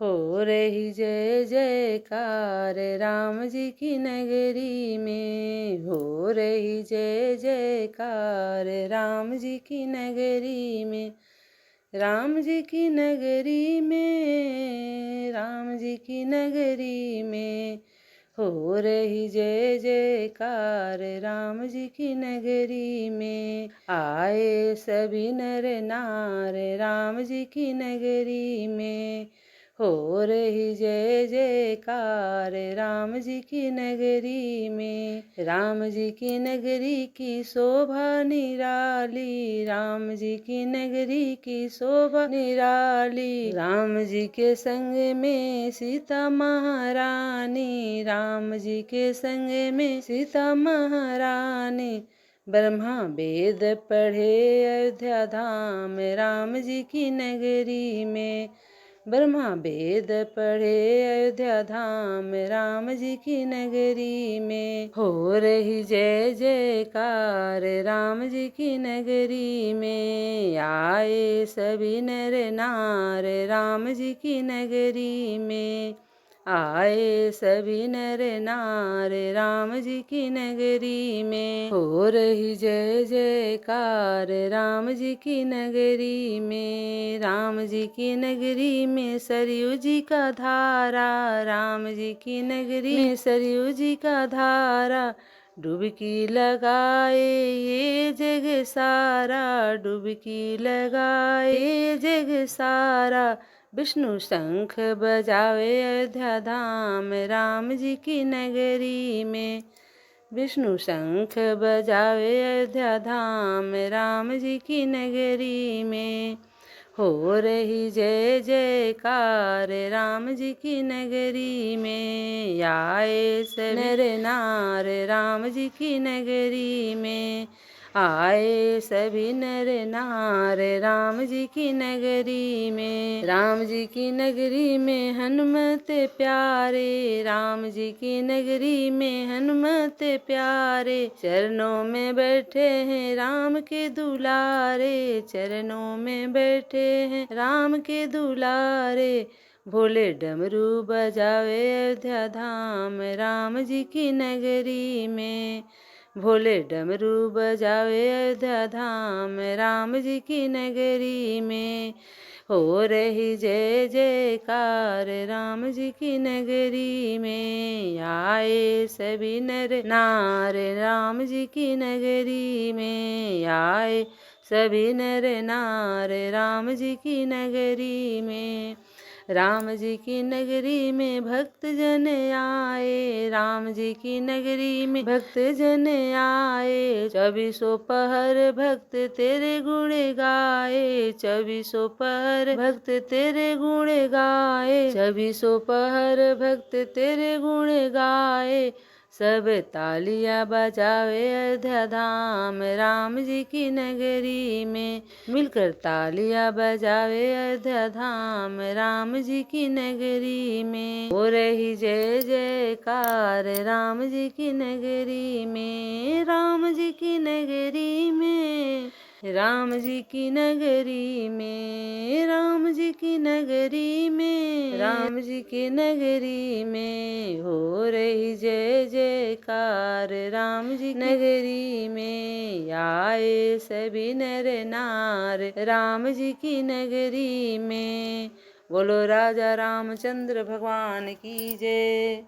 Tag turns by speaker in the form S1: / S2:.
S1: हो रही जय जयकार राम जी की नगरी में, हो रही जय जयकार राम जी की नगरी में, राम जी की नगरी में, राम जी की नगरी में, हो रही जय जयकार राम जी की नगरी में। आए सभी नर नार राम जी की नगरी में, हो रही जय जयकार राम जी की नगरी में। राम जी की नगरी की शोभा निराली, राम जी की नगरी की शोभा निराली, राम जी के संग में सीता महारानी, राम जी के संग में सीता महारानी, ब्रह्मा वेद पढ़े अयोध्या धाम राम जी की नगरी में, ब्रह्मा वेद पढ़े अयोध्या धाम राम जी की नगरी में, हो रही जय जयकार राम जी की नगरी में। आए सभी नर नार राम जी की नगरी में, आए सभी नर नार राम जी की नगरी में, हो रही जय जयकार राम जी की नगरी में। राम जी की नगरी में सरयू जी का धारा, राम जी की नगरी में सरयू जी का धारा, डुबकी लगाए ये जग सारा, डुबकी लगाए ये जग सारा, विष्णु शंख बजावे अयोध्या धाम राम जी की नगरी में, विष्णु शंख बजावे अयोध्या धाम राम जी की नगरी में, हो रही जय जयकार राम जी की नगरी में। आए नर नार राम जी की नगरी में, आए सभी नर नार राम जी की नगरी में। राम जी की नगरी में हनुमत प्यारे, राम जी की नगरी में हनुमत प्यारे, चरणों में बैठे हैं राम के दुलारे, चरणों में बैठे हैं राम के दुलारे, भोले डमरू बजावे अयोध्या धाम राम जी की नगरी में, भोले डमरू बजावे अयोध्या धाम राम जी की नगरी में, हो रही जय जयकार राम जी की नगरी में। आए सभी नर नार राम जी की नगरी में, आए सभी नर नार राम जी की नगरी में, राम जी की नगरी में भक्त जन आए, राम जी की नगरी में भक्त जन आए, 2400 पहर भक्त तेरे गुण गाए, 2400 पहर भक्त तेरे गुण गाए, 2400 पहर भक्त तेरे गुण गाए, सब तालियां बजावे अयोध्या धाम राम जी की नगरी में, मिलकर तालियां बजावे अयोध्या धाम राम जी की नगरी में, हो रही जय जयकार राम जी की नगरी में, राम जी की नगरी में, राम जी की नगरी में, राम जी की नगरी में, राम जी की नगरी में, हो रही जय जयकार राम जी नगरी में। आए सभी नर नार राम जी की नगरी में, बोलो राजा रामचंद्र भगवान की जय।